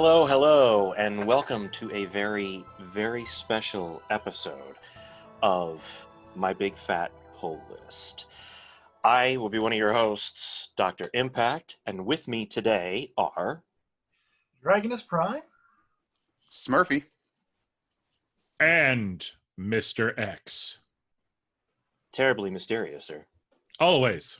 Hello, hello, and welcome to a very, very special episode of My Big Fat Pull List. I will be one of your hosts, Dr. Impact, and with me today are... Dragonus Prime? Smurfy. And Mr. X. Terribly mysterious, sir. Always.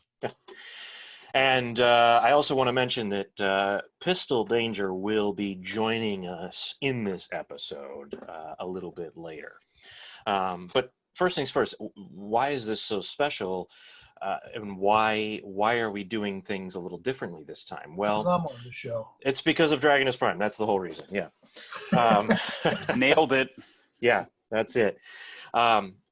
And I also want to mention that Pistol Danger will be joining us in this episode a little bit later. But first things first, why is this so special? And why are we doing things a little differently this time? Well, I'm on the show. It's because of Dragonus Prime. That's the whole reason. Yeah. Nailed it. Yeah, that's it.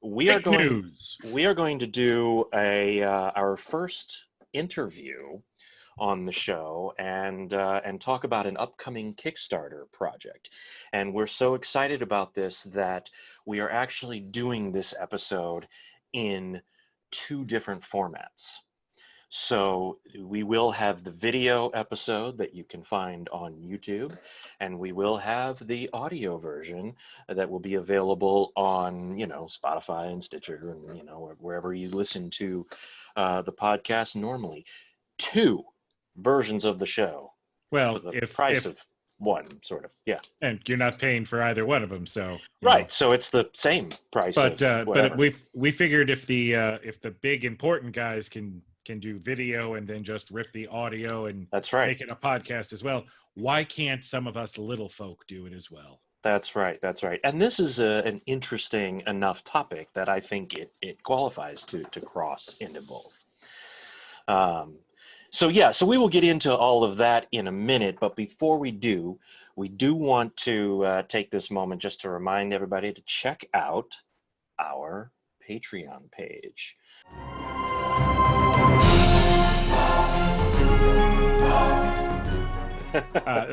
We are going to do our first interview on the show and talk about an upcoming Kickstarter project. And we're so excited about this that we are actually doing this episode in 2 different formats. So we will have the video episode that you can find on YouTube, and we will have the audio version that will be available on, Spotify and Stitcher and, wherever you listen to the podcast normally. 2 versions of the show. Well, for the price of one, sort of. Yeah. And you're not paying for either one of them, so right. So it's the same price. But we figured if the big important guys can do video and then just rip the audio and that's right, make it a podcast as well, why can't some of us little folk do it as well? That's right. And this is an interesting enough topic that I think it qualifies to cross into both. So we will get into all of that in a minute, but before we do want to take this moment just to remind everybody to check out our Patreon page.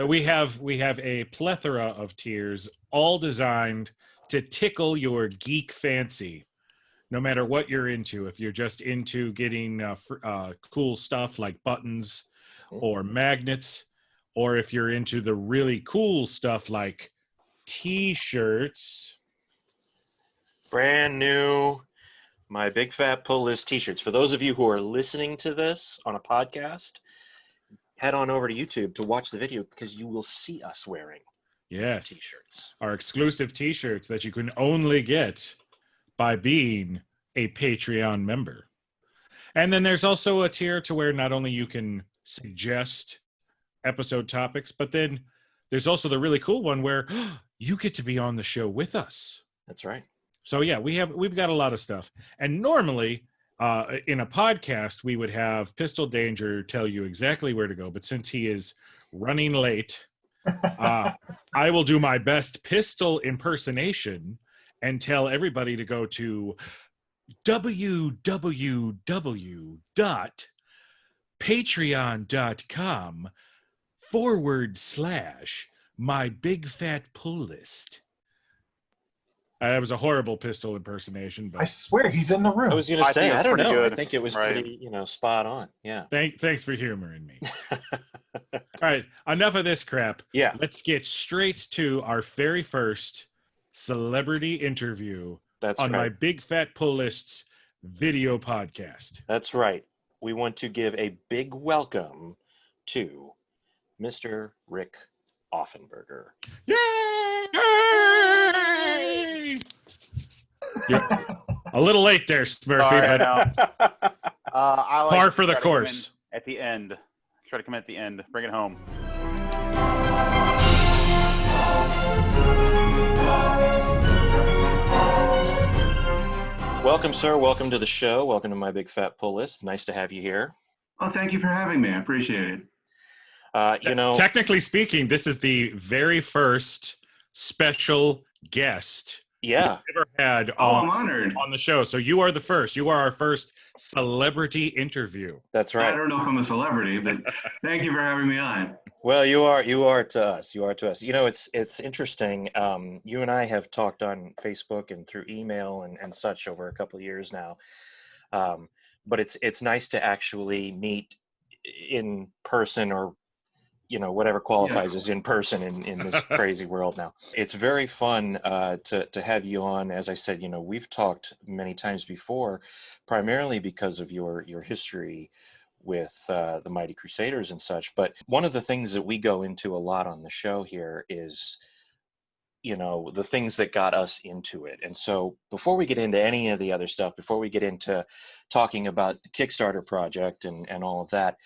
We have a plethora of tiers, all designed to tickle your geek fancy, no matter what you're into. If you're just into getting cool stuff like buttons or magnets, or if you're into the really cool stuff like t-shirts. Brand new My Big Fat Pull List t-shirts. For those of you who are listening to this on a podcast, head on over to YouTube to watch the video because you will see us wearing t-shirts. Our exclusive t-shirts that you can only get by being a Patreon member. And then there's also a tier to where not only you can suggest episode topics, but then there's also the really cool one where you get to be on the show with us. That's right. So yeah, we've got a lot of stuff. And normally in a podcast, we would have Pistol Danger tell you exactly where to go. But since he is running late, I will do my best pistol impersonation and tell everybody to go to www.patreon.com/my-big-fat-pull-list. That was a horrible pistol impersonation, but I swear he's in the room. I was going to say, I don't know. Good. I think it was pretty, spot on. Yeah. Thanks for humoring me. All right, enough of this crap. Yeah. Let's get straight to our very first celebrity interview on My Big Fat Pull List's video podcast. That's right. We want to give a big welcome to Mr. Rik Offenberger. Yay! You're a little late there, Smurfy, but I like par for the course. At the end. Try to come in at the end. Bring it home. Welcome, sir. Welcome to the show. Welcome to My Big Fat Pull List. Nice to have you here. Oh, thank you for having me. I appreciate it. Technically speaking, this is the very first special guest we've ever had I'm honored. on the show. So you are the first. You are our first celebrity interview. That's right. I don't know if I'm a celebrity, but thank you for having me on. Well, you are to us. You are to us. It's interesting. You and I have talked on Facebook and through email and such over a couple of years now. But it's nice to actually meet in person or whatever qualifies Yes. as in person in this crazy world now. It's very fun to have you on. As I said, we've talked many times before, primarily because of your history with the Mighty Crusaders and such. But one of the things that we go into a lot on the show here is the things that got us into it. And so before we get into any of the other stuff, before we get into talking about the Kickstarter project and all of that,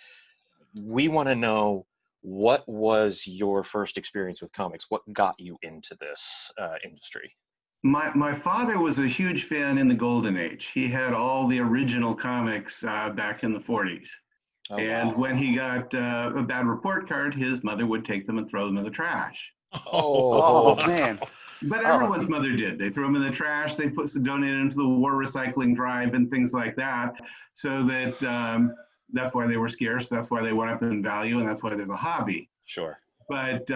we want to know, what was your first experience with comics? What got you into this industry? My father was a huge fan in the Golden Age. He had all the original comics back in the 40s. Oh, And wow. when he got a bad report card, his mother would take them and throw them in the trash. Oh, man. But everyone's mother did. They threw them in the trash. They donated them to the war recycling drive and things like that. So that's why they were scarce. That's why they went up in value, and that's why there's a hobby. Sure. But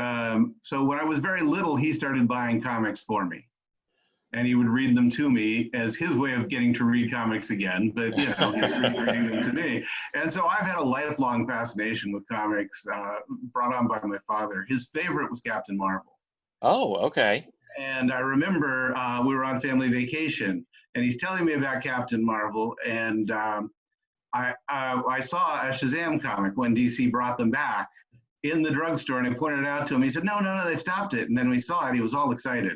so when I was very little, he started buying comics for me. And he would read them to me as his way of getting to read comics again. But, he was reading them to me. And so I've had a lifelong fascination with comics brought on by my father. His favorite was Captain Marvel. Oh, okay. And I remember we were on family vacation, and he's telling me about Captain Marvel. And I saw a Shazam comic when DC brought them back in the drugstore, and I pointed it out to him. He said, no, they stopped it. And then we saw it. He was all excited.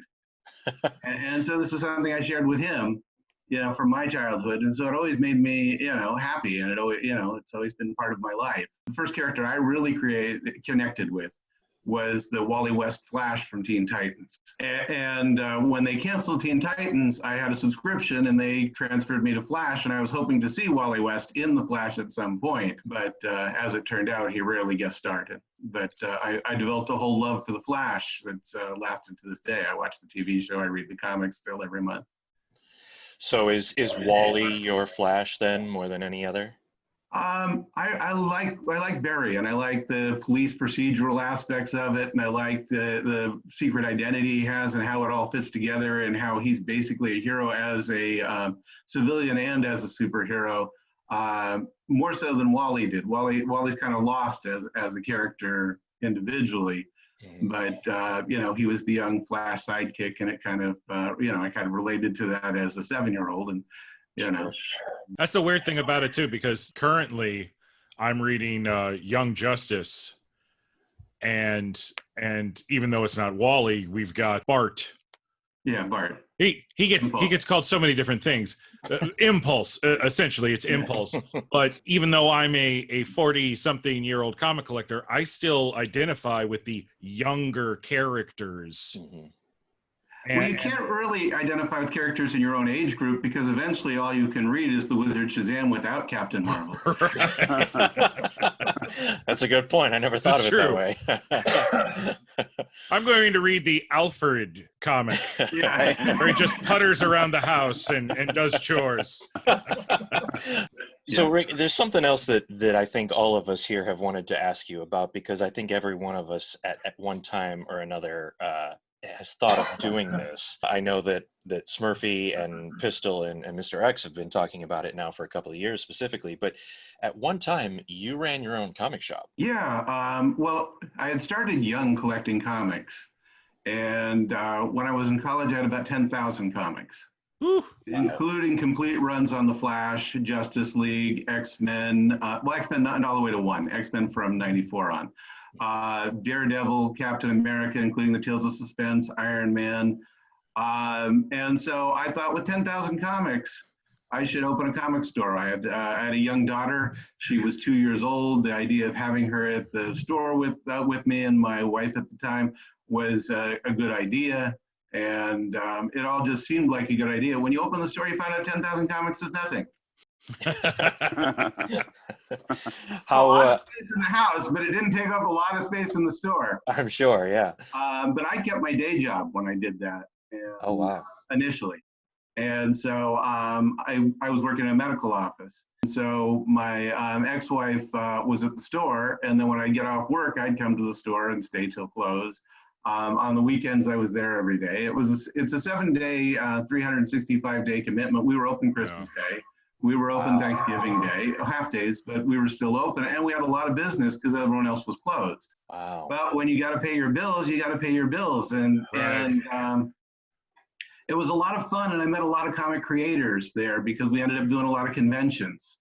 and so this is something I shared with him, from my childhood. And so it always made me, happy. And it always, it's always been part of my life. The first character I really connected with was the Wally West Flash from Teen Titans. And when they canceled Teen Titans, I had a subscription and they transferred me to Flash, and I was hoping to see Wally West in the Flash at some point. But as it turned out, he rarely guest starred. But I developed a whole love for the Flash that's lasted to this day. I watch the TV show, I read the comics still every month. So is Wally your Flash then, more than any other? I like Barry, and I like the police procedural aspects of it, and I like the secret identity he has and how it all fits together, and how he's basically a hero as a civilian and as a superhero, more so than Wally did. Wally's kind of lost as a character individually, but he was the young Flash sidekick, and it kind of I kind of related to that as a 7-year-old, and That's the weird thing about it too, because currently I'm reading Young Justice, and even though it's not Wally, we've got Bart. Yeah, Bart. He gets called so many different things. Impulse, essentially, it's Impulse. But even though I'm a 40-something-year-old comic collector, I still identify with the younger characters. Mm-hmm. Well, you can't really identify with characters in your own age group, because eventually all you can read is the Wizard Shazam without Captain Marvel. That's a good point. I never thought of it that way. I'm going to read the Alfred comic, where he just putters around the house and does chores. So, Rick, there's something else that I think all of us here have wanted to ask you about, because I think every one of us at one time or another has thought of doing this. I know that Smurfy and Pistol and Mr. X have been talking about it now for a couple of years specifically, but at one time you ran your own comic shop. Yeah, well, I had started young collecting comics, and when I was in college I had about 10,000 comics. Ooh, including complete runs on the Flash, Justice League, X-Men, X-Men not all the way to 1, X-Men from 94 on. Daredevil, Captain America, including the Tales of Suspense, Iron Man. And so I thought, with 10,000 comics, I should open a comic store. I had a young daughter. She was 2 years old. The idea of having her at the store with me and my wife at the time was a good idea. And it all just seemed like a good idea. When you open the store, you find out 10,000 comics is nothing. How a lot of space in the house, but it didn't take up a lot of space in the store. I'm sure, yeah. But I kept my day job when I did that. Oh, wow. Initially. And so I was working in a medical office. So my ex-wife was at the store, and then when I'd get off work, I'd come to the store and stay till close. On the weekends, I was there every day. It's a 7-day, 365-day commitment. We were open Christmas Day. We were open Thanksgiving Day, half days, but we were still open, and we had a lot of business because everyone else was closed. Wow. But when you got to pay your bills, you got to pay your bills, and it was a lot of fun, and I met a lot of comic creators there because we ended up doing a lot of conventions.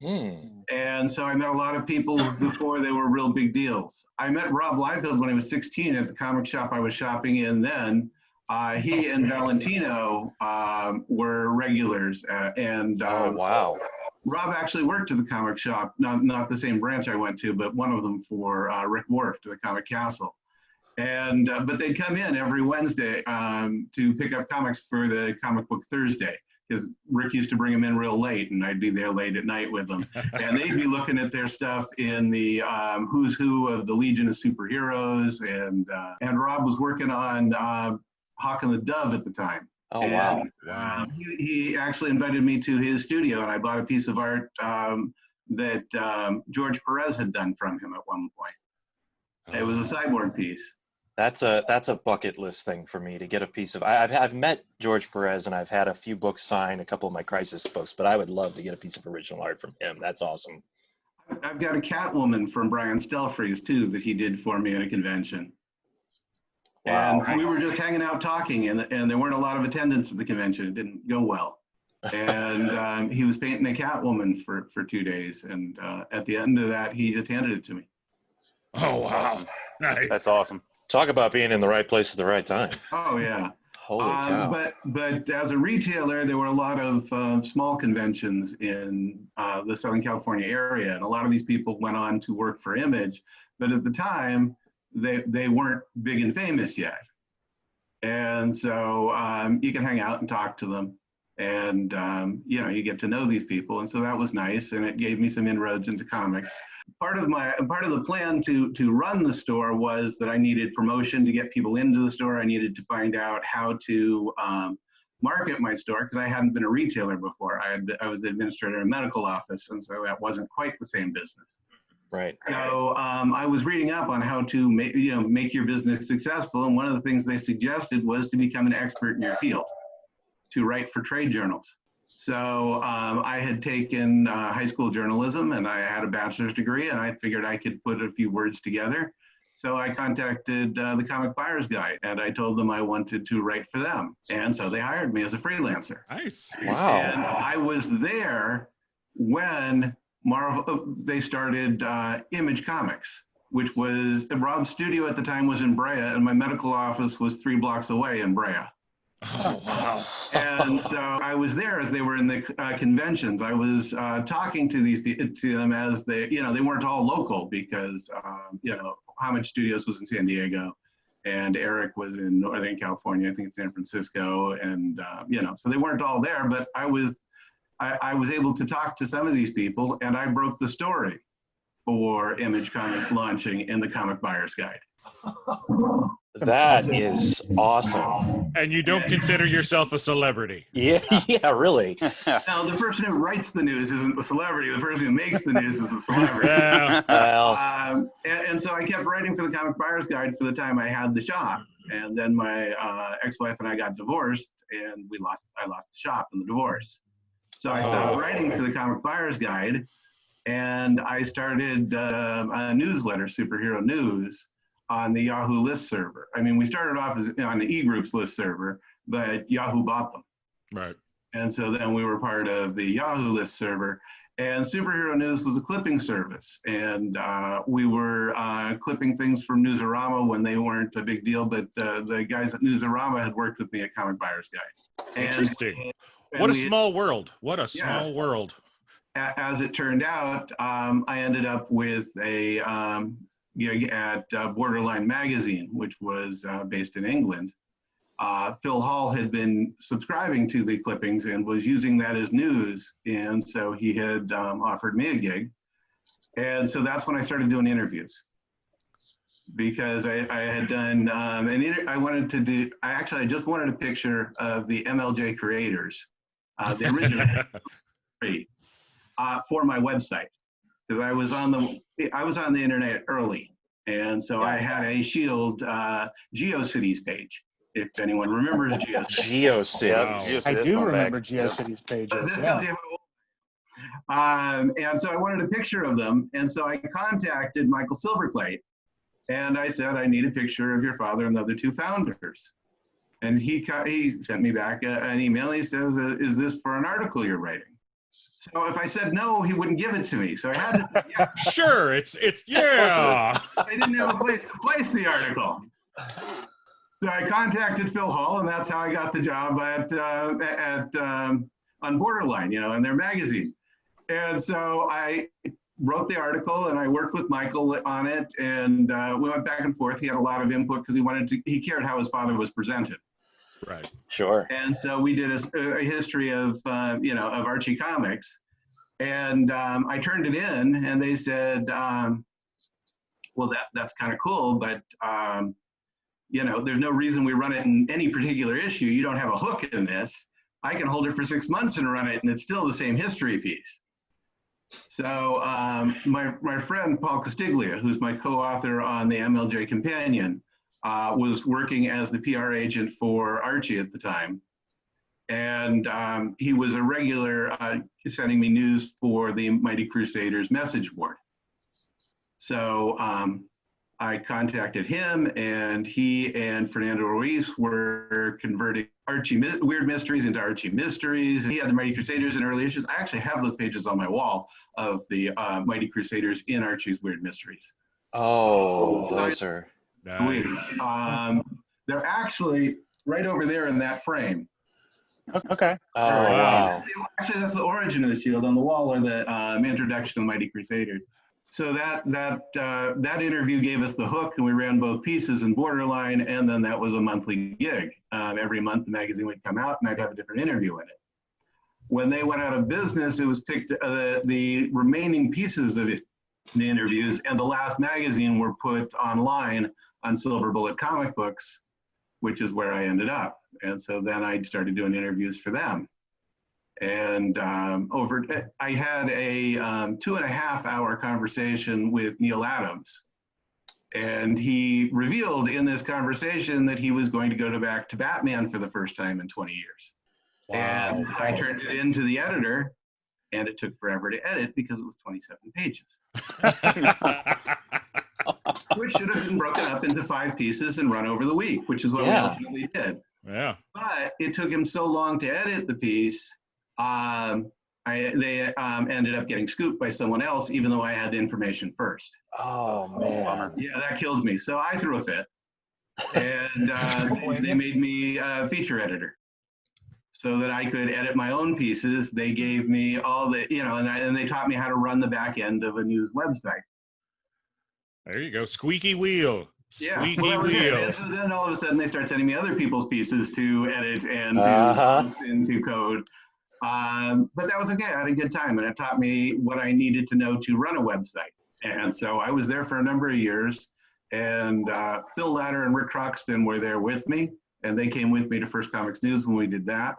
And so I met a lot of people before they were real big deals. I met Rob Liefeld when he was 16 at the comic shop I was shopping in then. He and Valentino were regulars, and Oh, wow. Rob actually worked at the comic shop, not the same branch I went to, but one of them for Rick Worf to the Comic Castle. And but they'd come in every Wednesday to pick up comics for the Comic Book Thursday, because Rick used to bring them in real late, and I'd be there late at night with them. And they'd be looking at their stuff in the who's who of the Legion of Superheroes, and Rob was working on Hawk and the Dove at the time. Oh, and, wow. He actually invited me to his studio, and I bought a piece of art that George Perez had done from him at one point. It was a cyborg piece. That's a bucket list thing for me to get a piece of. I've met George Perez, and I've had a few books signed, a couple of my Crisis books, but I would love to get a piece of original art from him. That's awesome. I've got a Catwoman from Brian Stelfreeze too that he did for me at a convention. Wow. And we were just hanging out talking, and there weren't a lot of attendance at the convention. It didn't go well. And he was painting a Catwoman for 2 days, and at the end of that, he just handed it to me. Oh, wow. Awesome. Nice. That's awesome. Talk about being in the right place at the right time. Oh yeah. Holy cow. But as a retailer, there were a lot of small conventions in the Southern California area, and a lot of these people went on to work for Image, but at the time, they weren't big and famous yet. And so you can hang out and talk to them, and you get to know these people, and so that was nice, and it gave me some inroads into comics. Part of the plan to run the store was that I needed promotion to get people into the store. I needed to find out how to market my store, because I hadn't been a retailer before. I was the administrator in a medical office, and so that wasn't quite the same business. Right. So I was reading up on how to make your business successful, and one of the things they suggested was to become an expert in your field, to write for trade journals. So I had taken high school journalism, and I had a bachelor's degree, and I figured I could put a few words together. So I contacted the Comic Buyer's Guide, and I told them I wanted to write for them. And so they hired me as a freelancer. Nice. Wow. And I was there when they started Image Comics, which was, Rob's studio at the time was in Brea, and my medical office was 3 blocks away in Brea. Oh, wow. And so I was there as they were in the conventions. I was talking to them as they weren't all local, because Homage Studios was in San Diego, and Eric was in Northern California, I think San Francisco, and so they weren't all there. But I was able to talk to some of these people, and I broke the story for Image Comics launching in the Comic Buyer's Guide. That is awesome. And you don't consider yourself a celebrity. Yeah, yeah, really. Now, the person who writes the news isn't the celebrity. The person who makes the news is the celebrity. Well, and so I kept writing for the Comic Buyer's Guide for the time I had the shop. And then my ex-wife and I got divorced, and I lost the shop in the divorce. So I stopped writing for the Comic Buyer's Guide, and I started a newsletter, Superhero News, on the Yahoo list server. I mean, we started off as on the eGroups list server, but Yahoo bought them. Right. And so then we were part of the Yahoo list server. And Superhero News was a clipping service. And we were clipping things from Newsarama when they weren't a big deal, but the guys at Newsarama had worked with me at Comic Buyer's Guide. Interesting. What a small world. What a small world. As it turned out, I ended up with a gig at Borderline Magazine, which was based in England. Phil Hall had been subscribing to the clippings and was using that as news, and so he had offered me a gig. And so that's when I started doing interviews, because I had done I just wanted a picture of the MLJ creators, the original for my website, because I was on the internet early, and so I had a Shield GeoCities page. If anyone remembers GeoCities. GeoCities. Wow. I do remember GeoCities pages. This tells you how old And so I wanted a picture of them. And so I contacted Michael Silverclate. And I said, I need a picture of your father and the other two founders. And he sent me back an email. He says, is this for an article you're writing? So if I said no, he wouldn't give it to me. So I had to say, yeah. Sure, it's yeah. I didn't have a place to place the article. So I contacted Phil Hall, and that's how I got the job on Borderline, in their magazine. And so I wrote the article, and I worked with Michael on it, and we went back and forth. He had a lot of input because he cared how his father was presented. Right. Sure. And so we did a history of Archie comics, and I turned it in, and they said, well, that's kind of cool, but there's no reason we run it in any particular issue. You don't have a hook in this. I can hold it for 6 months and run it, and it's still the same history piece. So my friend Paul Castiglia, who's my co-author on the MLJ Companion, was working as the PR agent for Archie at the time. And he was a regular sending me news for the Mighty Crusaders message board. So I contacted him, and he and Fernando Ruiz were converting Archie Weird Mysteries into Archie Mysteries. He had the Mighty Crusaders in early issues. I actually have those pages on my wall of the Mighty Crusaders in Archie's Weird Mysteries. Oh, those are Nice. They're actually right over there in that frame. okay. Oh, wow. Actually, that's the origin of the shield on the wall, or the introduction to the Mighty Crusaders. So that interview gave us the hook, and we ran both pieces in Borderline, and then that was a monthly gig. Every month the magazine would come out, and I'd have a different interview in it. When they went out of business, it was picked, the remaining pieces of it, the interviews, and the last magazine were put online on Silver Bullet Comic Books, which is where I ended up. And so then I started doing interviews for them. And I had a 2.5-hour conversation with Neil Adams. And he revealed in this conversation that he was going to go back to Batman for the first time in 20 years. Wow. And I turned it into the editor, and it took forever to edit because it was 27 pages. Which should have been broken up into 5 pieces and run over the week, which is what we ultimately did. Yeah. But it took him so long to edit the piece, they ended up getting scooped by someone else, even though I had the information first. Oh, man. Yeah, that killed me. So I threw a fit, and they made me a feature editor so that I could edit my own pieces. They gave me all the, and they taught me how to run the back end of a news website. There you go. Squeaky wheel. Squeaky wheel. wheel. So then all of a sudden they start sending me other people's pieces to edit and to post into code. But that was okay. I had a good time, and it taught me what I needed to know to run a website. And so I was there for a number of years, and Phil Latter and Rick Croxton were there with me, and they came with me to First Comics News when we did that.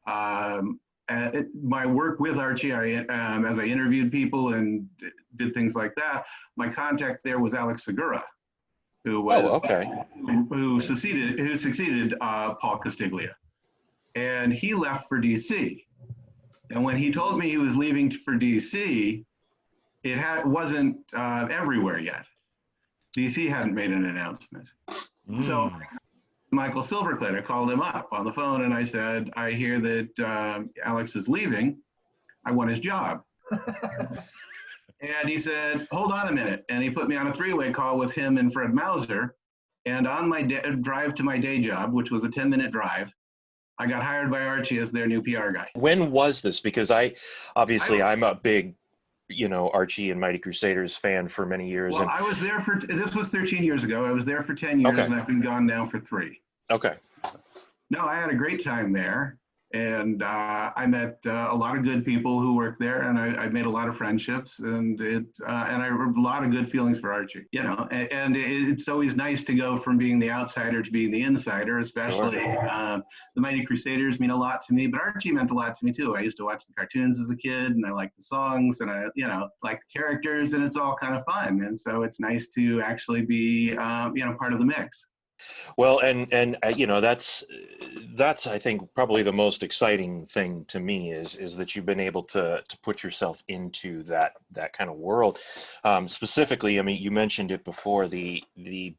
My work with Archie, as I interviewed people and did things like that, my contact there was Alex Segura, who was who succeeded Paul Castiglia, and he left for DC. And when he told me he was leaving for DC, it wasn't everywhere yet. DC hadn't made an announcement. So Michael Silverclate, I called him up on the phone, and I said, I hear that Alex is leaving. I want his job. And he said, hold on a minute. And he put me on a 3-way call with him and Fred Mauser. And on my drive to my day job, which was a 10-minute drive, I got hired by Archie as their new PR guy. When was this? Because I'm a big, Archie and Mighty Crusaders fan for many years. Well, I was there this was 13 years ago. I was there for 10 years, and I've been gone now for 3. Okay. No, I had a great time there. And I met a lot of good people who work there, and I made a lot of friendships, and I have a lot of good feelings for Archie. And it's always nice to go from being the outsider to being the insider, especially the Mighty Crusaders mean a lot to me, but Archie meant a lot to me too. I used to watch the cartoons as a kid, and I liked the songs, and I like the characters, and it's all kind of fun. And so it's nice to actually be part of the mix. Well, and you know, that's I think probably the most exciting thing to me is that you've been able to put yourself into that kind of world. Specifically, I mean, you mentioned it before, the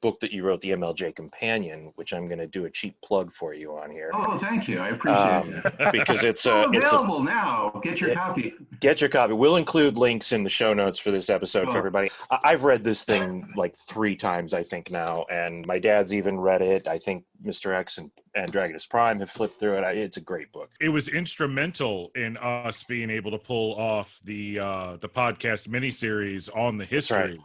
book that you wrote, the MLJ Companion, which I'm going to do a cheap plug for you on here. Oh, thank you. I appreciate that. Because it's available now. Get your copy. Get your copy. We'll include links in the show notes for this episode for everybody. I've read this thing like 3 times, I think now, and my dad's even read it. I think Mr. X and Dragonus Prime have flipped through it. It's a great book. It was instrumental in us being able to pull off the podcast miniseries on the history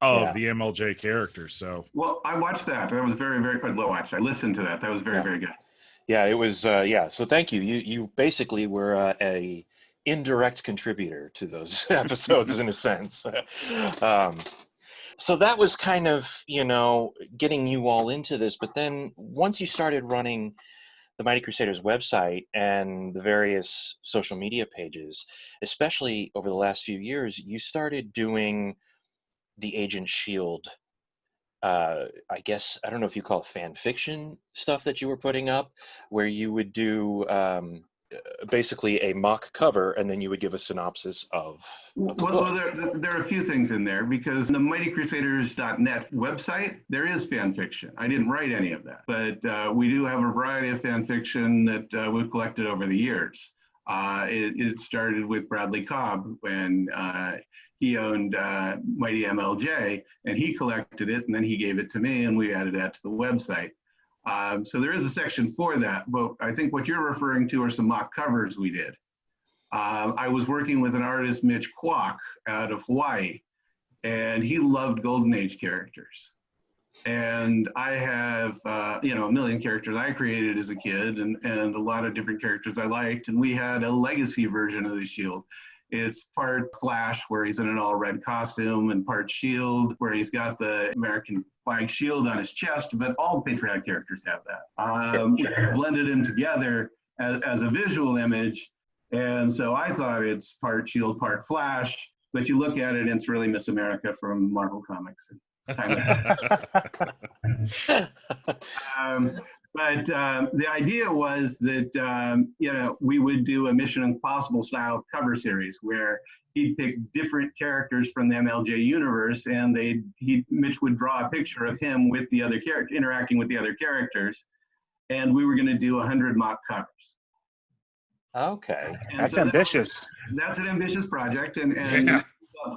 of the MLJ characters. So, well, I watched that. That was very, very good. I listened to that. That was very, very good. Yeah, it was. So thank you. You basically were a indirect contributor to those episodes in a sense. So that was kind of, you know, getting you all into this. But then once you started running the Mighty Crusaders website and the various social media pages, especially over the last few years, you started doing the Agent Shield. I guess, I don't know if you call it fan fiction stuff that you were putting up, where you would do basically a mock cover, and then you would give a synopsis of the book. Well, there are a few things in there, because the mightycrusaders.net website, there is fan fiction. I didn't write any of that, but we do have a variety of fan fiction that we've collected over the years. It started with Bradley Cobb when he owned Mighty MLJ, and he collected it, and then he gave it to me, and we added that to the website. So there is a section for that, but I think what you're referring to are some mock covers we did. I was working with an artist, Mitch Kwok, out of Hawaii, and he loved Golden Age characters. And I have, a million characters I created as a kid, and a lot of different characters I liked, and we had a legacy version of the Shield. It's part Flash, where he's in an all-red costume, and part Shield, where he's got the American flag shield on his chest, but all the patriotic characters have that. We blended them together as a visual image, and so I thought it's part Shield, part Flash, but you look at it, and it's really Miss America from Marvel Comics. But the idea was that, we would do a Mission Impossible style cover series where he'd pick different characters from the MLJ universe, and Mitch would draw a picture of him with the other character, interacting with the other characters, and we were going to do 100 mock covers. Okay. And that's ambitious. That's an ambitious project, and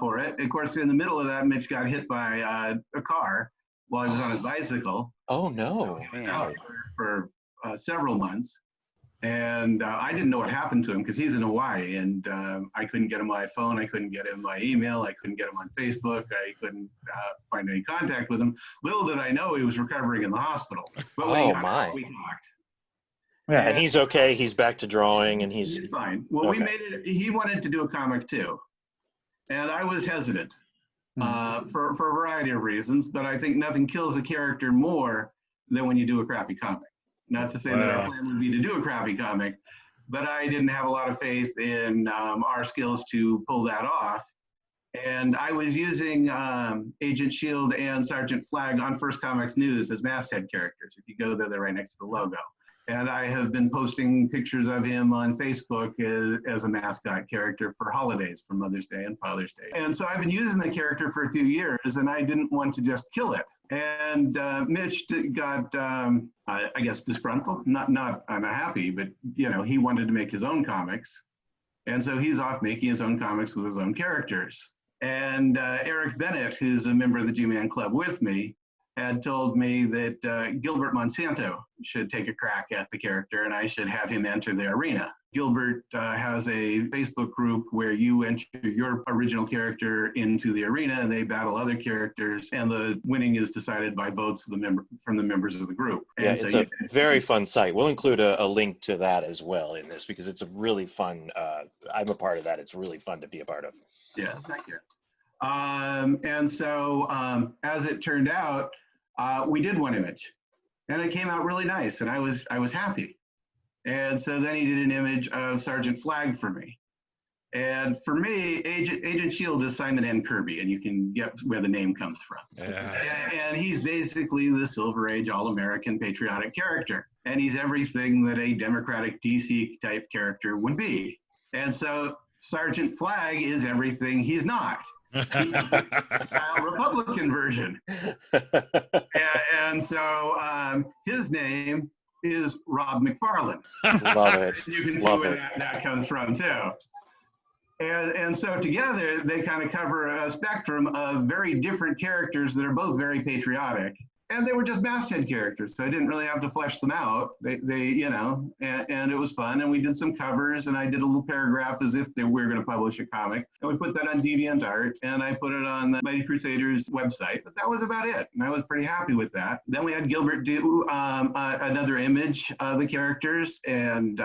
for it. Of course, in the middle of that, Mitch got hit by a car while he was on his bicycle. Oh, no. He was out for several months. And I didn't know what happened to him because he's in Hawaii, and I couldn't get him on my phone. I couldn't get him by email. I couldn't get him on Facebook. I couldn't find any contact with him. Little did I know he was recovering in the hospital. But we talked. Yeah. And he's okay. He's back to drawing, and he's fine. Well, we made it. He wanted to do a comic too, and I was hesitant for a variety of reasons. But I think nothing kills a character more than when you do a crappy comic. Not to say that our plan would be to do a crappy comic, but I didn't have a lot of faith in our skills to pull that off. And I was using Agent Shield and Sergeant Flag on First Comics News as masthead characters. If you go there, they're right next to the logo. And I have been posting pictures of him on Facebook as a mascot character for holidays, for Mother's Day and Father's Day. And so I've been using the character for a few years, and I didn't want to just kill it. And Mitch got, I guess, disgruntled, not unhappy, but he wanted to make his own comics. And so he's off making his own comics with his own characters. And Eric Bennett, who's a member of the G-Man Club with me, had told me that Gilbert Monsanto should take a crack at the character, and I should have him enter the arena. Gilbert has a Facebook group where you enter your original character into the arena, and they battle other characters, and the winning is decided by votes from the members of the group. Yeah, it's a very fun site. We'll include a link to that as well in this, because it's a really fun, I'm a part of that. It's really fun to be a part of. Yeah, thank you. And so as it turned out, we did one image, and it came out really nice, and I was happy. And so then he did an image of Sergeant Flag for me. And for me, Agent Shield is Simon N. Kirby, and you can get where the name comes from. Yeah. And he's basically the Silver Age all-American patriotic character. And he's everything that a Democratic DC type character would be. And so Sergeant Flag is everything he's not. He's the style Republican version. And so his name is Rob McFarlane. Love it. You can see Love where it. that comes from too. And so together they kind of cover a spectrum of very different characters that are both very patriotic. And they were just masthead characters, so I didn't really have to flesh them out. They you know, and it was fun. And we did some covers, and I did a little paragraph as if we were going to publish a comic. And we put that on DeviantArt, and I put it on the Mighty Crusaders website. But that was about it, and I was pretty happy with that. Then we had Gilbert do another image of the characters, and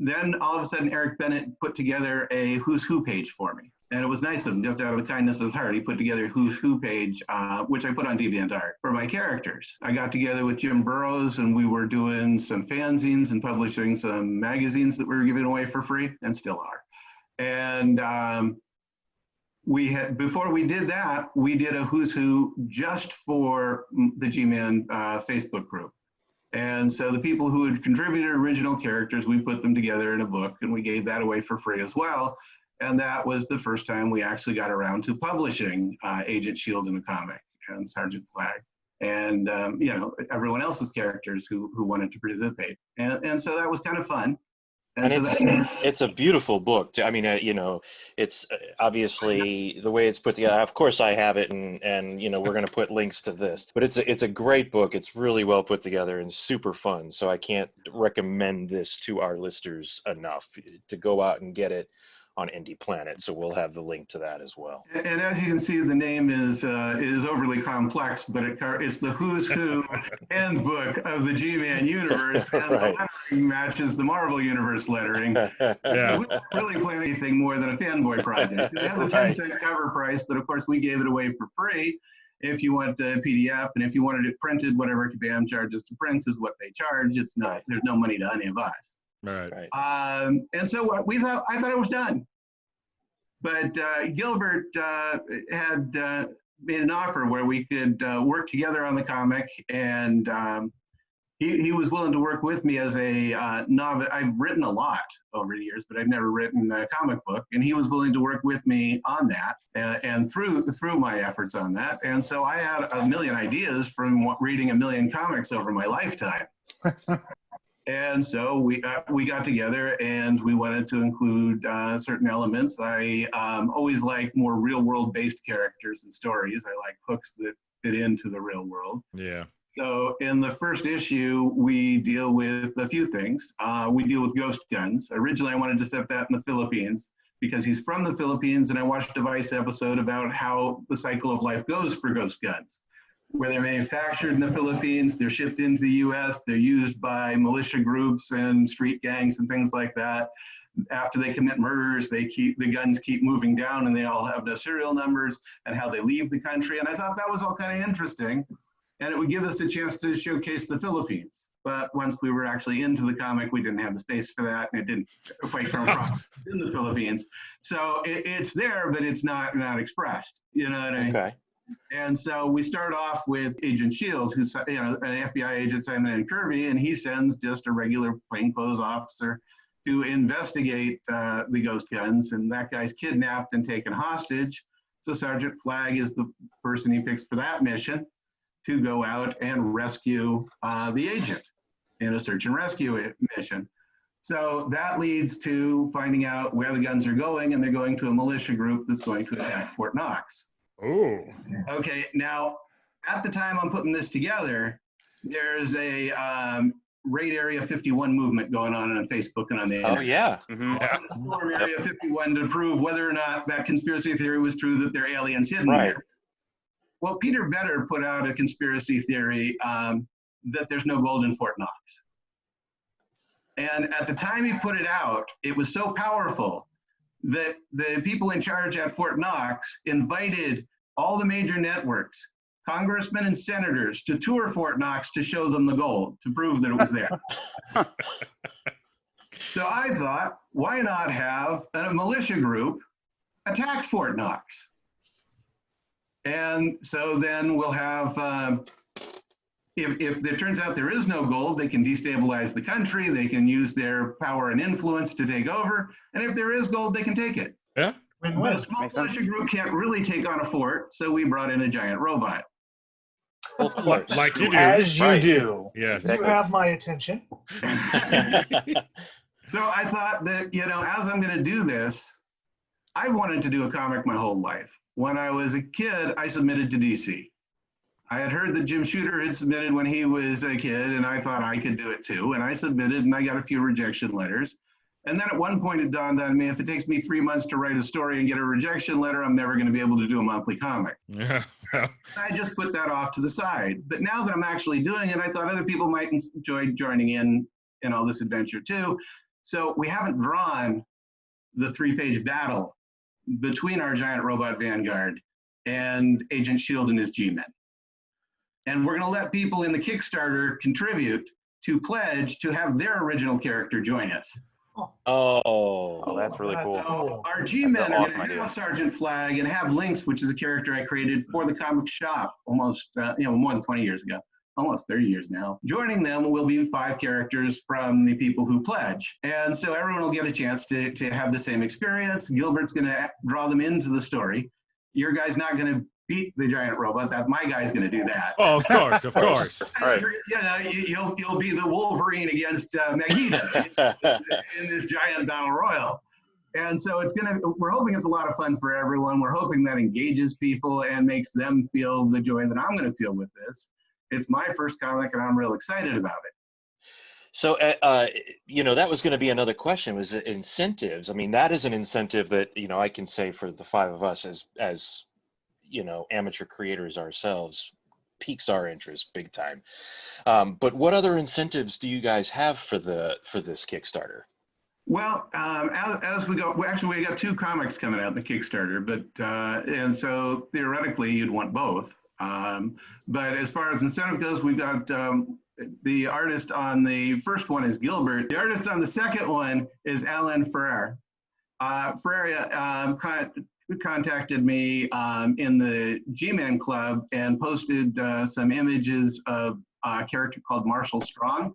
then all of a sudden Eric Bennett put together a Who's Who page for me. And it was nice of him, just out of the kindness of his heart. He put together a Who's Who page, which I put on DeviantArt for my characters. I got together with Jim Burrows, and we were doing some fanzines and publishing some magazines that we were giving away for free, and still are. And we had, before we did that, we did a Who's Who just for the G-Man Facebook group. And so the people who had contributed original characters, we put them together in a book, and we gave that away for free as well. And that was the first time we actually got around to publishing Agent Shield in a comic and Sergeant Flag, and you know, everyone else's characters who wanted to participate. And so that was kind of fun. And so it's a beautiful book. I mean, you know, it's obviously the way it's put together. Of course, I have it, and you know, we're going to put links to this. But it's a great book. It's really well put together and super fun. So I can't recommend this to our listeners enough to go out and get it on Indie Planet. So we'll have the link to that as well. And as you can see, the name is overly complex, but it's the Who's Who handbook of the G-Man universe, and the lettering matches the Marvel universe lettering. Yeah. We don't really play anything more than a fanboy project. It has a 10-cent cover price, but of course we gave it away for free if you want a PDF, and if you wanted it printed, whatever BAM charges to print is what they charge. It's not, there's no money to any of us. Right. And so I thought it was done. But Gilbert had made an offer where we could work together on the comic, and he was willing to work with me as a novice. I've written a lot over the years, but I've never written a comic book, and he was willing to work with me on that and through my efforts on that. And so I had a million ideas from reading a million comics over my lifetime. And so we got together, and we wanted to include certain elements. I always like more real-world based characters and stories. I like hooks that fit into the real world. Yeah. So in the first issue, we deal with a few things. We deal with ghost guns. Originally, I wanted to set that in the Philippines because he's from the Philippines, and I watched a Vice episode about how the cycle of life goes for ghost guns, where they're manufactured in the Philippines, they're shipped into the US, they're used by militia groups and street gangs and things like that. After they commit murders, the guns keep moving down, and they all have the serial numbers, and how they leave the country. And I thought that was all kind of interesting, and it would give us a chance to showcase the Philippines. But once we were actually into the comic, we didn't have the space for that, and it didn't quite come across in the Philippines. So it's there, but it's not expressed. You know what I mean? Okay. And so we start off with Agent Shield, who's an FBI agent, Simon N. Kirby, and he sends just a regular plainclothes officer to investigate the ghost guns, and that guy's kidnapped and taken hostage. So Sergeant Flag is the person he picks for that mission to go out and rescue the agent in a search and rescue mission. So that leads to finding out where the guns are going, and they're going to a militia group that's going to attack Fort Knox. Oh. Okay, now at the time I'm putting this together, there's a Raid Area 51 movement going on Facebook and on the internet. Oh yeah. Storm Area 51 to prove whether or not that conspiracy theory was true, that there are aliens hidden there. Well, Peter Better put out a conspiracy theory that there's no gold in Fort Knox. And at the time he put it out, it was so powerful that the people in charge at Fort Knox invited all the major networks, congressmen and senators, to tour Fort Knox to show them the gold, to prove that it was there. So I thought, why not have a militia group attack Fort Knox? And so then we'll have, if it turns out there is no gold, they can destabilize the country. They can use their power and influence to take over. And if there is gold, they can take it. Yeah. But a small militia group can't really take on a fort, so we brought in a giant robot. Well, of course. Like you do. As you Right. do. Yes. You have my attention. So I thought that, as I'm going to do this, I've wanted to do a comic my whole life. When I was a kid, I submitted to DC. I had heard that Jim Shooter had submitted when he was a kid, and I thought I could do it too. And I submitted, and I got a few rejection letters. And then at one point it dawned on me, if it takes me 3 months to write a story and get a rejection letter, I'm never going to be able to do a monthly comic. Yeah. I just put that off to the side. But now that I'm actually doing it, I thought other people might enjoy joining in all this adventure too. So we haven't drawn the 3-page battle between our giant robot vanguard and Agent Shield and his G-Men. And we're going to let people in the Kickstarter contribute to pledge to have their original character join us. Oh, that's really cool. So our G-Men That's an are awesome going to idea. have Sergeant Flag and have Lynx, which is a character I created for the comic shop almost, more than 20 years ago. Almost 30 years now. Joining them will be 5 characters from the people who pledge. And so everyone will get a chance to have the same experience. Gilbert's going to draw them into the story. Your guy's not going to beat the giant robot. My guy's going to do that. Oh, of course, of course. Right. You'll be the Wolverine against Magneto in this giant battle royal. And so we're hoping it's a lot of fun for everyone. We're hoping that engages people and makes them feel the joy that I'm going to feel with this. It's my first comic, and I'm real excited about it. So, that was going to be another question, was incentives. I mean, that is an incentive that, I can say for the 5 of us as amateur creators ourselves, piques our interest big time. But what other incentives do you guys have for this Kickstarter? Well, as we go, we got 2 comics coming out in the Kickstarter, but and so theoretically you'd want both. But as far as incentive goes, we've got the artist on the first one is Gilbert. The artist on the second one is Alan Ferrer. Ferrer contacted me in the G-Man Club and posted some images of a character called Marshall Strong,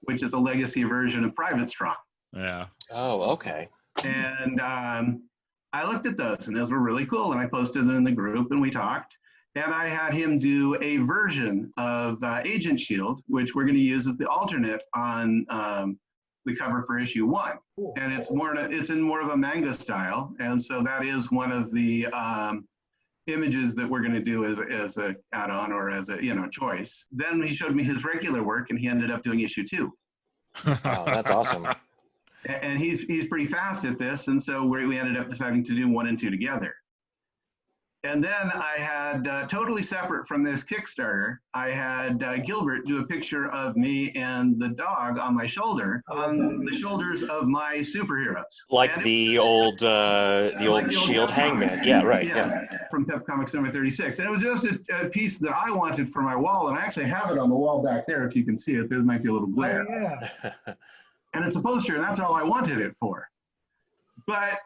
which is a legacy version of Private Strong. Yeah. Oh, okay. And I looked at those, and those were really cool, and I posted them in the group, and we talked. And I had him do a version of Agent Shield, which we're going to use as the alternate on the cover for issue 1. Cool. And it's in more of a manga style, and so that is one of the images that we're going to do as a add-on or as a choice. Then he showed me his regular work, and he ended up doing issue 2. Oh, that's awesome. And he's pretty fast at this, and so we ended up deciding to do 1 and 2 together. And then I had, totally separate from this Kickstarter, I had Gilbert do a picture of me and the dog on my shoulder, on the shoulders of my superheroes. Like the old Shield Hangman. Comics. Yeah, right. Yes, Yeah. from Pep Comics number 36. And it was just a piece that I wanted for my wall, and I actually have it on the wall back there if you can see it. There might be a little glare. Oh, yeah. And it's a poster, and that's all I wanted it for. But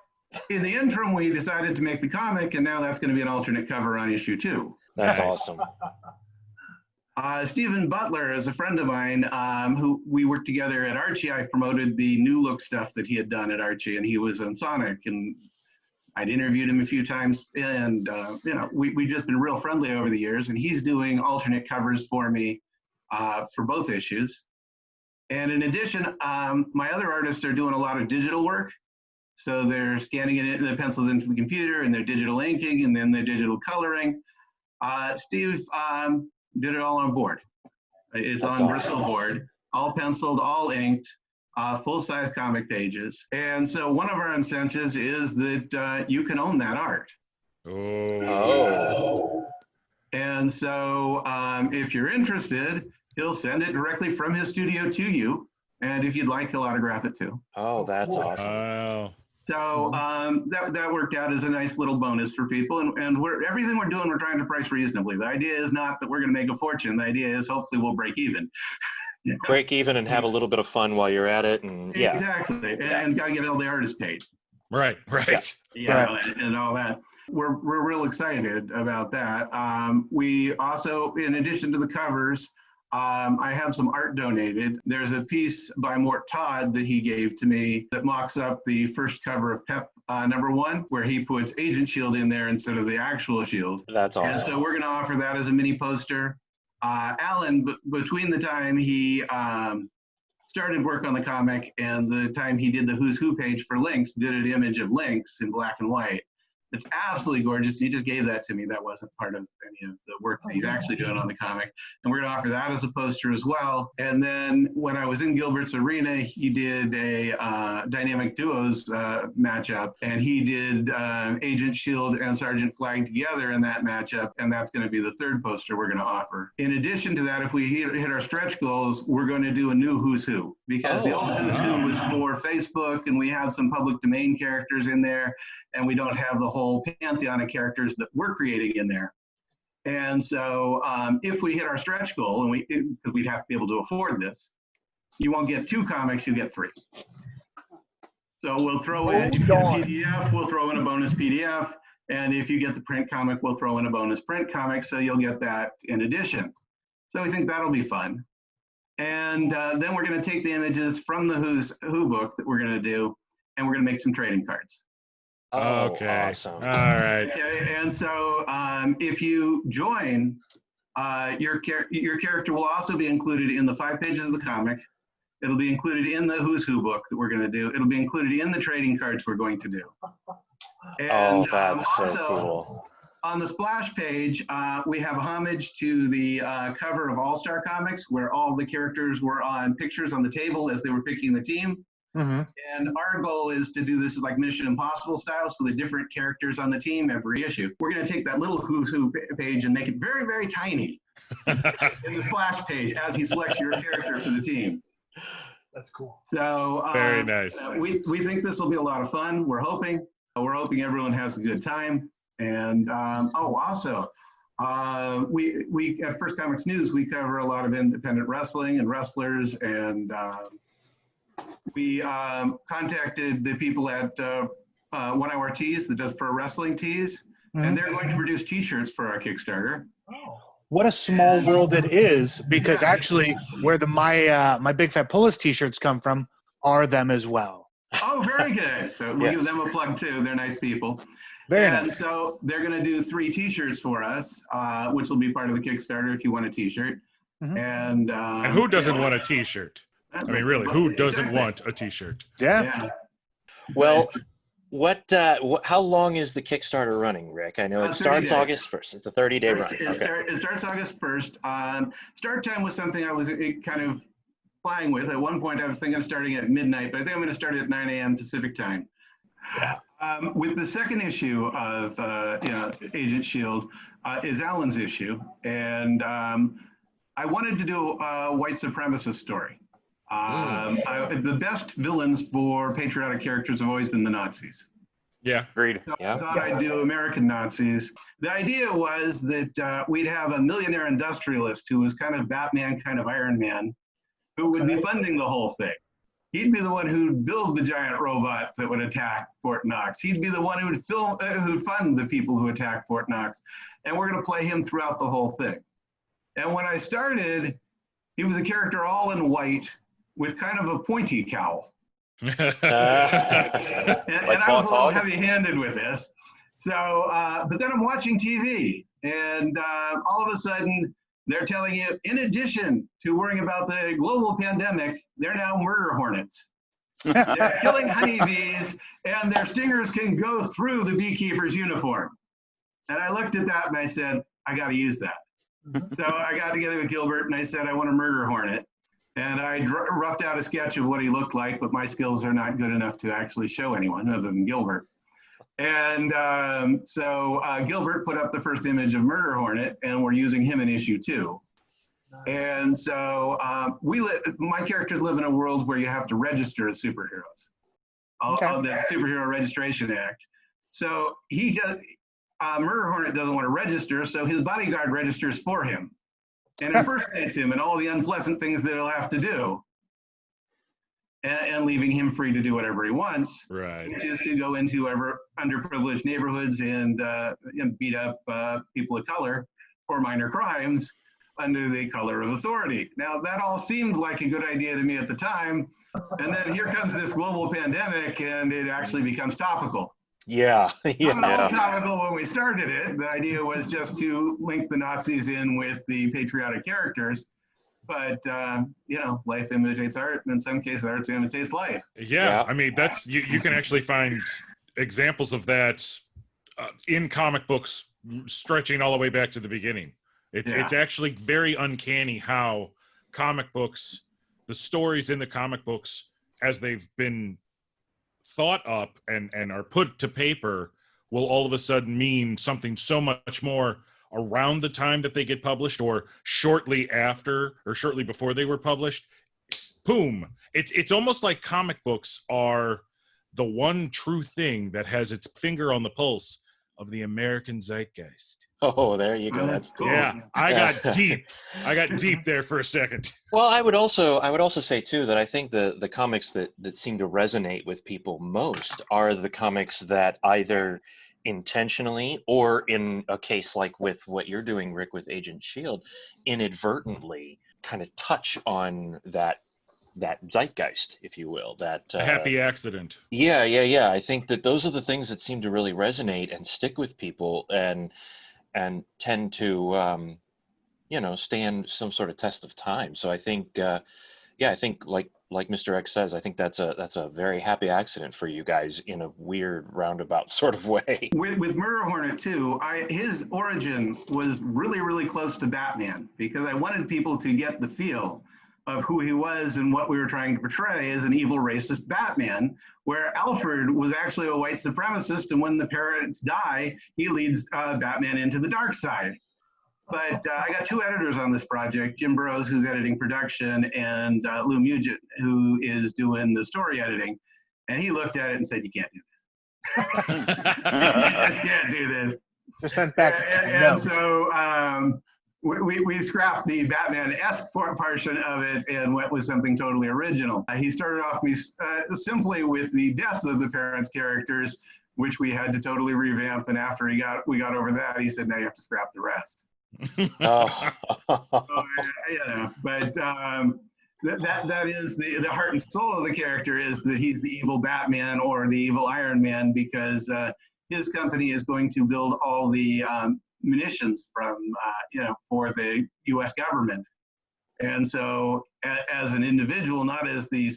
in the interim, we decided to make the comic, and now that's going to be an alternate cover on issue 2. That's Nice. awesome. Stephen Butler is a friend of mine who we worked together at Archie. I promoted the new look stuff that he had done at Archie, and he was on Sonic, and I'd interviewed him a few times, and we've just been real friendly over the years, and he's doing alternate covers for me for both issues. And in addition, my other artists are doing a lot of digital work. So they're scanning the pencils into the computer, and they're digital inking, and then they're digital coloring. Steve did it all on board. It's That's on awesome. Bristol board, all penciled, all inked, full-size comic pages. And so one of our incentives is that you can own that art. Oh. And so if you're interested, he'll send it directly from his studio to you. And if you'd like, he'll autograph it too. Oh, that's awesome. Oh. So that worked out as a nice little bonus for people. And everything we're doing, we're trying to price reasonably. The idea is not that we're going to make a fortune. The idea is hopefully we'll break even. break even and have a little bit of fun while you're at it, and yeah, Exactly, and got to get all the artists paid. Right. And all that. We're real excited about that. We also, in addition to the covers, I have some art donated. There's a piece by Mort Todd that he gave to me that mocks up the first cover of PEP #1, where he puts Agent Shield in there instead of the actual Shield. That's awesome. And so we're going to offer that as a mini poster. Alan, between the time he started work on the comic and the time he did the Who's Who page for Lynx, did an image of Lynx in black and white. It's absolutely gorgeous. He just gave that to me. That wasn't part of any of the work that he's actually doing on the comic. And we're going to offer that as a poster as well. And then when I was in Gilbert's Arena, he did a dynamic duos matchup. And he did Agent Shield and Sergeant Flag together in that matchup. And that's going to be the third poster we're going to offer. In addition to that, if we hit our stretch goals, we're going to do a new Who's Who. Because the old Who's Who was for Facebook, and we have some public domain characters in there. And we don't have the whole pantheon of characters that we're creating in there. And so if we hit our stretch goal, and because we'd have to be able to afford this, you won't get 2 comics, you get 3. So we'll throw in, if you get a PDF, we'll throw in a bonus PDF. And if you get the print comic, we'll throw in a bonus print comic. So you'll get that in addition. So we think that'll be fun. And then we're going to take the images from the Who's Who book that we're going to do, and we're going to make some trading cards. Oh, Okay. awesome. All right. Okay, and so if you join, your character will also be included in the 5 pages of the comic. It'll be included in the Who's Who book that we're going to do. It'll be included in the trading cards we're going to do. And, that's so also, cool. On the splash page, we have a homage to the cover of All Star Comics, where all the characters were on pictures on the table as they were picking the team. Mm-hmm. And our goal is to do this like Mission Impossible style, so the different characters on the team every issue. We're going to take that little Who's Who page and make it very, very tiny in the splash page as he selects your character for the team. That's cool. So Very nice. We think this will be a lot of fun. We're hoping everyone has a good time. And also, we at First Comics News, we cover a lot of independent wrestling and wrestlers, and we contacted the people at 1 Hour Tees that does pro wrestling tees, and they're going to produce T-shirts for our Kickstarter. Oh. What a small world it is, because actually where my Big Fat Pullist T-shirts come from are them as well. Oh, very good. So we'll give them a plug too. They're nice people. Very and nice. So they're going to do 3 T-shirts for us, which will be part of the Kickstarter if you want a T-shirt. Mhm. And who doesn't want a T-shirt? I mean, really, who doesn't want a T-shirt? Yeah. Well, how long is the Kickstarter running, Rick? I know it starts August 1st. It's a 30-day run. It starts August 1st. Start time was something I was kind of playing with. At one point, I was thinking of starting at midnight, but I think I'm going to start at 9 a.m. Pacific time. Yeah. With the second issue of Agent Shield is Alan's issue, and I wanted to do a white supremacist story. The best villains for patriotic characters have always been the Nazis. Yeah. Agreed. So Yeah. I thought I'd do American Nazis. The idea was that we'd have a millionaire industrialist who was kind of Batman, kind of Iron Man, who would be funding the whole thing. He'd be the one who'd build the giant robot that would attack Fort Knox. He'd be the one who'd fund the people who attack Fort Knox. And we're going to play him throughout the whole thing. And when I started, he was a character all in white with kind of a pointy cowl. And I was a little heavy-handed with this. So, but then I'm watching TV, and all of a sudden, they're telling you, in addition to worrying about the global pandemic, they're now murder hornets. They're killing honeybees, and their stingers can go through the beekeeper's uniform. And I looked at that, and I said, I got to use that. So I got together with Gilbert, and I said, I want a murder hornet. And I roughed out a sketch of what he looked like, but my skills are not good enough to actually show anyone other than Gilbert. And so Gilbert put up the first image of Murder Hornet, and we're using him in issue 2. And so my characters live in a world where you have to register as superheroes. The Superhero Registration Act. So Murder Hornet doesn't want to register, so his bodyguard registers for him. and impersonates him and all the unpleasant things that he'll have to do, and leaving him free to do whatever he wants, Right. which is to go into underprivileged neighborhoods and beat up people of color for minor crimes under the color of authority. Now, that all seemed like a good idea to me at the time, and then here comes this global pandemic, and it actually becomes topical. Yeah, Not at all yeah. topical when we started it. The idea was just to link the Nazis in with the patriotic characters. But, you know, life imitates art, and in some cases, art imitates life. Yeah, I mean, that's you can actually find examples of that in comic books stretching all the way back to the beginning. It's actually very uncanny how comic books, the stories in the comic books, as they've been thought up and are put to paper, will all of a sudden mean something so much more around the time that they get published, or shortly after, or shortly before they were published. Boom. It's almost like comic books are the one true thing that has its finger on the pulse of the American zeitgeist. Oh, there you go. That's cool. Yeah, I got deep. I got deep there for a second. Well, I would also say too that I think the comics that seem to resonate with people most are the comics that either intentionally, or in a case like with what you're doing, Rick, with Agent Shield, inadvertently kind of touch on that zeitgeist, if you will, that A happy accident. Yeah. I think that those are the things that seem to really resonate and stick with people, and tend to stand some sort of test of time. So I think I think like Mr. X says, I think that's a very happy accident for you guys in a weird roundabout sort of way. With Murder Hornet too, his origin was really, really close to Batman, because I wanted people to get the feel of who he was and what we were trying to portray as an evil racist Batman, where Alfred was actually a white supremacist, and when the parents die, he leads Batman into the dark side. But I got two editors on this project, Jim Burrows, who's editing production, and Lou Mugent, who is doing the story editing. And he looked at it and said, "You can't do this. You just can't do this." Just sent back. And so we scrapped the Batman-esque portion of it and went with something totally original. He started off simply with the death of the parents' characters, which we had to totally revamp. And after we got over that, he said, "Now you have to scrap the rest." Oh. But that is the heart and soul of the character, is that he's the evil Batman or the evil Iron Man, because his company is going to build all the munitions for the U.S. government. And so as an individual, not as the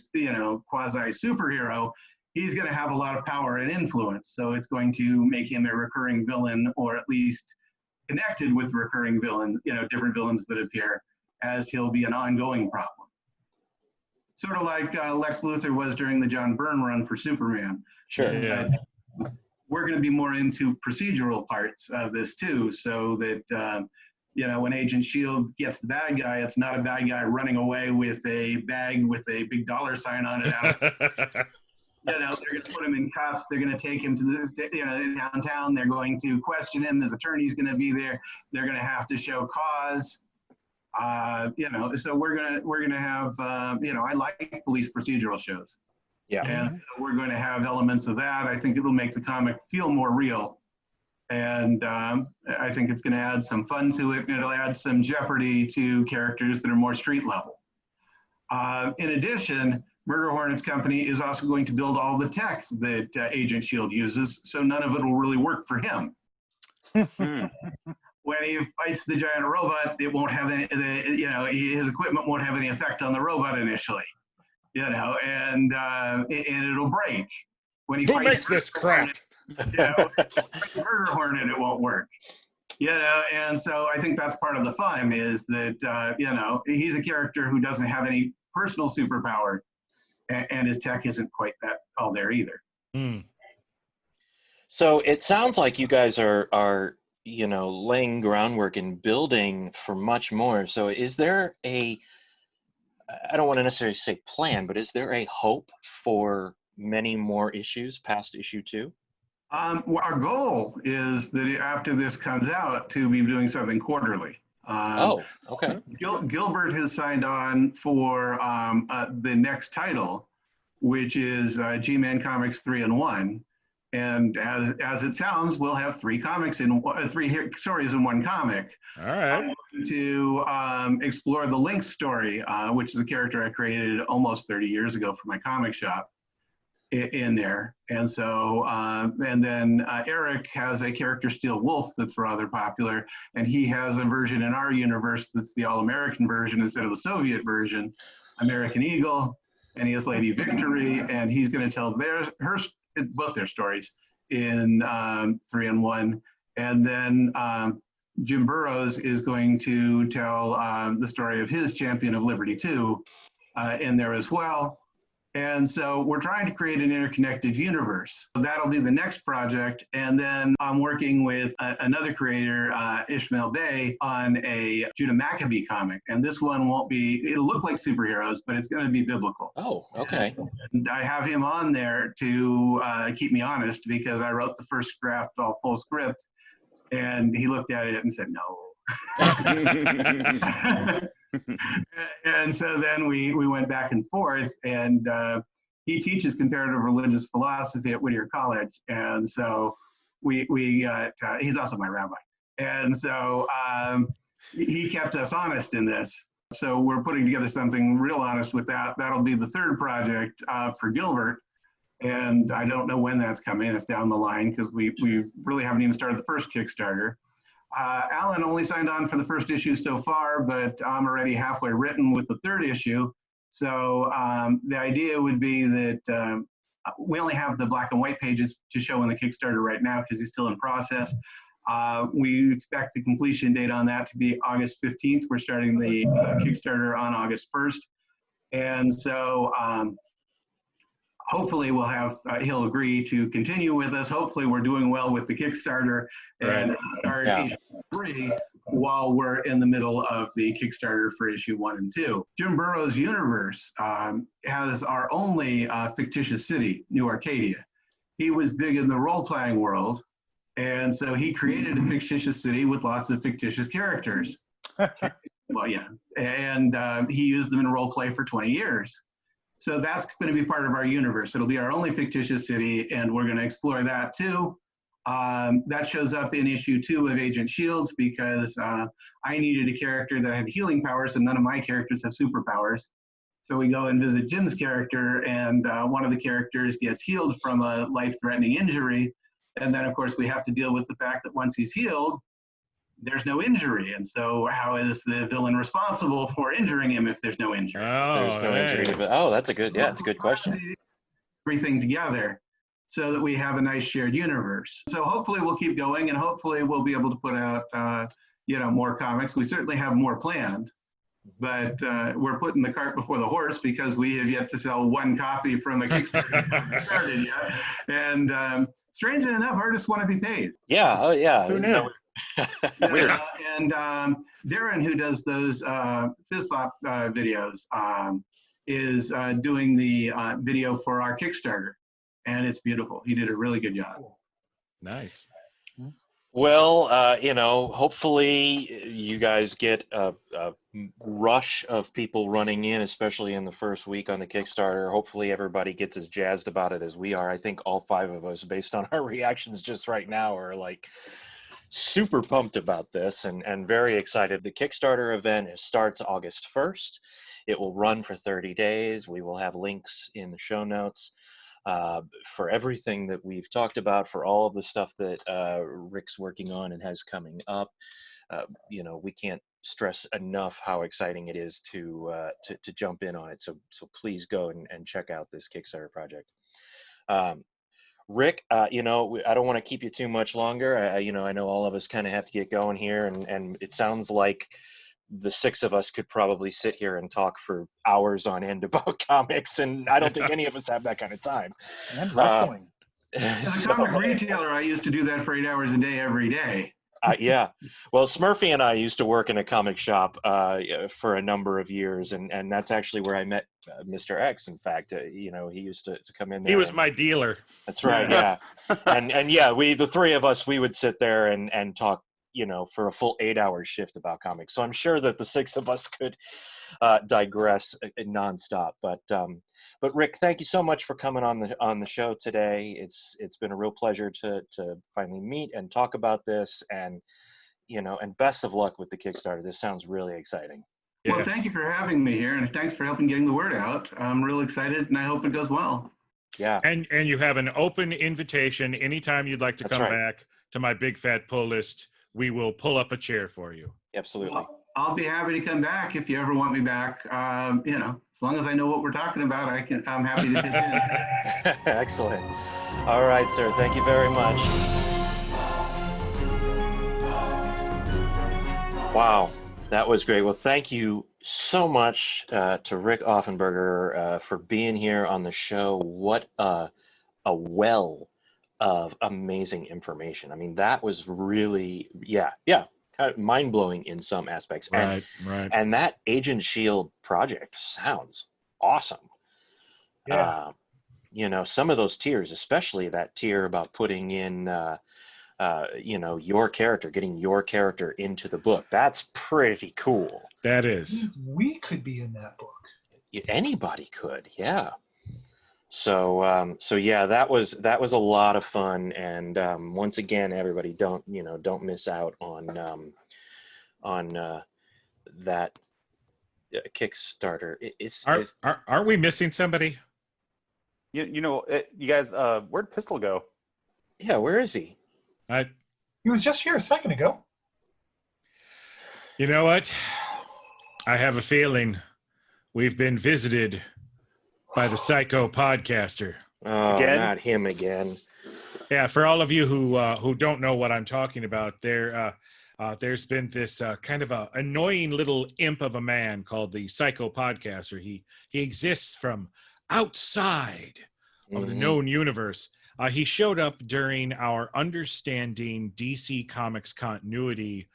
quasi superhero, he's going to have a lot of power and influence. So it's going to make him a recurring villain, or at least connected with recurring villains, different villains that appear, as he'll be an ongoing problem. Sort of like Lex Luthor was during the John Byrne run for Superman. Sure. Yeah. We're going to be more into procedural parts of this too, so that when Agent Shield gets the bad guy, it's not a bad guy running away with a bag with a big dollar sign on it. They're going to put him in cuffs. They're going to take him to downtown. They're going to question him. His attorney's going to be there. They're going to have to show cause. So we're going to have I like police procedural shows. Yeah. And so we're going to have elements of that. I think it'll make the comic feel more real. And I think it's going to add some fun to it, and it'll add some jeopardy to characters that are more street level. In addition, Murder Hornet's company is also going to build all the tech that Agent Shield uses, so none of it will really work for him. When he fights the giant robot, it won't have any. His equipment won't have any effect on the robot initially. And it'll break. When he Who fights makes this crap? Murder Hornet, it won't work. And so I think that's part of the fun, is that he's a character who doesn't have any personal superpower, and his tech isn't quite that all there either. So it sounds like you guys are laying groundwork and building for much more. So is there I don't want to necessarily say plan, but is there a hope for many more issues past issue 2? Our goal is that after this comes out, to be doing something quarterly. Oh, okay. Gilbert has signed on for the next title, which is G-Man Comics 3-in-1. And as it sounds, we'll have three stories in one comic. All right. I'm going to explore the Lynx story, which is a character I created almost 30 years ago for my comic shop in there. And so, and then Eric has a character, Steel Wolf, that's rather popular. And he has a version in our universe that's the all-American version instead of the Soviet version, American Eagle. And he has Lady Victory, and he's going to tell both their stories in 3-in-1. And then Jim Burrows is going to tell the story of his Champion of Liberty 2 in there as well. And so we're trying to create an interconnected universe. That'll be the next project. And then I'm working with another creator, Ishmael Bey, on a Judah Maccabee comic. And this one it'll look like superheroes, but it's going to be biblical. Oh, okay. And I have him on there to keep me honest, because I wrote the first draft, all full script, and he looked at it and said, no. And so then we went back and forth, and he teaches comparative religious philosophy at Whittier College, and so he's also my rabbi, and so he kept us honest in this. So we're putting together something real honest with that. That'll be the third project for Gilbert, and I don't know when that's coming. It's down the line because we really haven't even started the first Kickstarter. Alan only signed on for the first issue so far, but I'm already halfway written with the third issue. So the idea would be that we only have the black and white pages to show in the Kickstarter right now because he's still in process. We expect the completion date on that to be August 15th. We're starting the Kickstarter on August 1st. And so hopefully we'll have, he'll agree to continue with us. Hopefully we're doing well with the Kickstarter and start issue 3 while we're in the middle of the Kickstarter for issue 1 and 2. Jim Burrows' universe has our only fictitious city, New Arcadia. He was big in the role-playing world, and so he created a fictitious city with lots of fictitious characters. Well, yeah, and he used them in role play for 20 years. So that's going to be part of our universe. It'll be our only fictitious city, and we're going to explore that too. That shows up in issue 2 of Agent Shields because I needed a character that had healing powers, and none of my characters have superpowers. So we go and visit Jim's character, and one of the characters gets healed from a life-threatening injury. And then, of course, we have to deal with the fact that once he's healed, there's no injury. And so how is the villain responsible for injuring him if there's no injury? There's no injury. Oh, that's a good question. Everything together so that we have a nice shared universe. So hopefully we'll keep going, and hopefully we'll be able to put out, more comics. We certainly have more planned, but we're putting the cart before the horse because we have yet to sell one copy from a Kickstarter that hasn't started yet. And strangely enough, artists want to be paid. Yeah. Oh, yeah. Who knew? Weird. And Darren, who does those FizzFlop videos, is doing the video for our Kickstarter, and it's beautiful. He did a really good job. Nice. Well, hopefully you guys get a rush of people running in, especially in the first week on the Kickstarter. Hopefully everybody gets as jazzed about it as we are. I think all 5 of us, based on our reactions just right now, are like super pumped about this and very excited. The Kickstarter event starts August 1st. It will run for 30 days. We will have links in the show notes for everything that we've talked about, for all of the stuff that Rik's working on and has coming up. We can't stress enough how exciting it is to jump in on it. So please go and check out this Kickstarter project. Rik, I don't want to keep you too much longer. I know all of us kind of have to get going here, and it sounds like the 6 of us could probably sit here and talk for hours on end about comics, and I don't think any of us have that kind of time. And wrestling. As a comic retailer, I used to do that for 8 hours a day, every day. Yeah. Well, Smurfy and I used to work in a comic shop for a number of years, and that's actually where I met Mr. X. In fact, he used to come in there. He was my dealer. That's right, yeah. and yeah, the 3 of us, we would sit there and talk, for a full 8-hour shift about comics. So I'm sure that the six of us could digress nonstop. But Rik, thank you so much for coming on the show today. It's been a real pleasure to finally meet and talk about this, and and best of luck with the Kickstarter. This sounds really exciting. Well, Yes. thank you for having me here, and thanks for helping getting the word out. I'm real excited, and I hope it goes well. Yeah. And you have an open invitation anytime you'd like to That's come right. back to my big fat pull list. We will pull up a chair for you. Absolutely. Well, I'll be happy to come back if you ever want me back. As long as I know what we're talking about, I'm happy to pitch in. Excellent. All right, sir. Thank you very much. Wow, that was great. Well, thank you so much to Rik Offenberger for being here on the show. What a well of amazing information. I mean, that was really, kind of mind-blowing in some aspects. Right. And that Agent Shield project sounds awesome. Yeah. Some of those tiers, especially that tier about putting in your character, getting your character into the book. That's pretty cool. That is. Means we could be in that book. Anybody could, yeah. So yeah, that was a lot of fun. And once again, everybody, don't miss out on that Kickstarter. Aren't we missing somebody? You guys, where'd Pistol go? Yeah, where is he? He was just here a second ago. You know what? I have a feeling we've been visited by the Psycho Podcaster. Oh, Again? not him again. Yeah, for all of you who don't know what I'm talking about, there's been this kind of a annoying little imp of a man called the Psycho Podcaster. He exists from outside of the known universe. He showed up during our Understanding DC Comics Continuity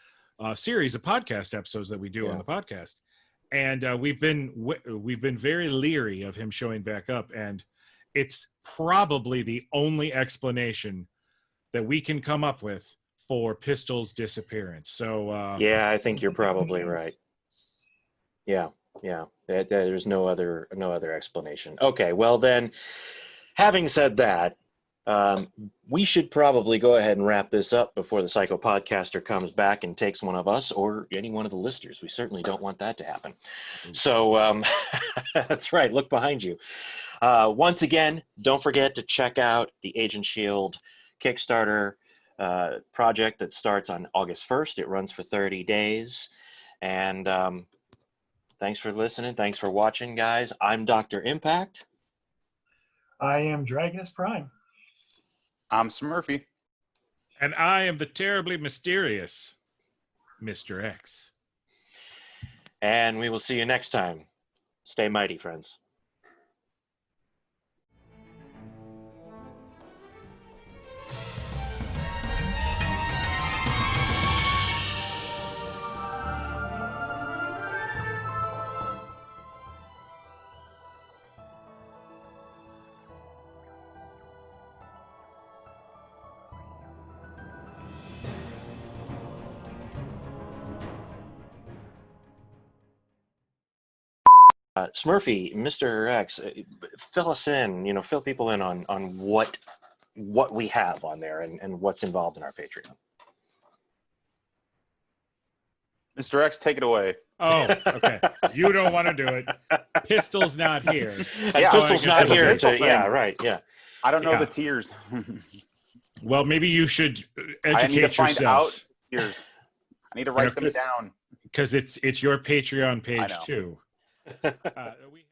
series of podcast episodes that we do on the podcast, and we've been very leery of him showing back up, and it's probably the only explanation that we can come up with for Pistol's disappearance. So I think you're probably right. Yeah. There's no other explanation. Okay, well then, having said that, we should probably go ahead and wrap this up before the Psycho Podcaster comes back and takes one of us or any one of the listeners. We certainly don't want that to happen. So that's right. Look behind you. Once again, don't forget to check out the Agent Shield Kickstarter project that starts on August 1st. It runs for 30 days. And thanks for listening. Thanks for watching, guys. I'm Dr. Impact. I am Dragonus Prime. I'm Smurfy. And I am the terribly mysterious Mr. X. And we will see you next time. Stay mighty, friends. Smurfy, Mr. X, fill us in, fill people in on what we have on there and what's involved in our Patreon. Mr. X, take it away. Oh, okay. You don't want to do it. Pistol's not here. Yeah, Pistol's not here. Pistol Yeah, right. Yeah. I don't know the tiers. Well, maybe you should educate I need to find yourself. out tiers. I need to write them down. Because it's your Patreon page too. We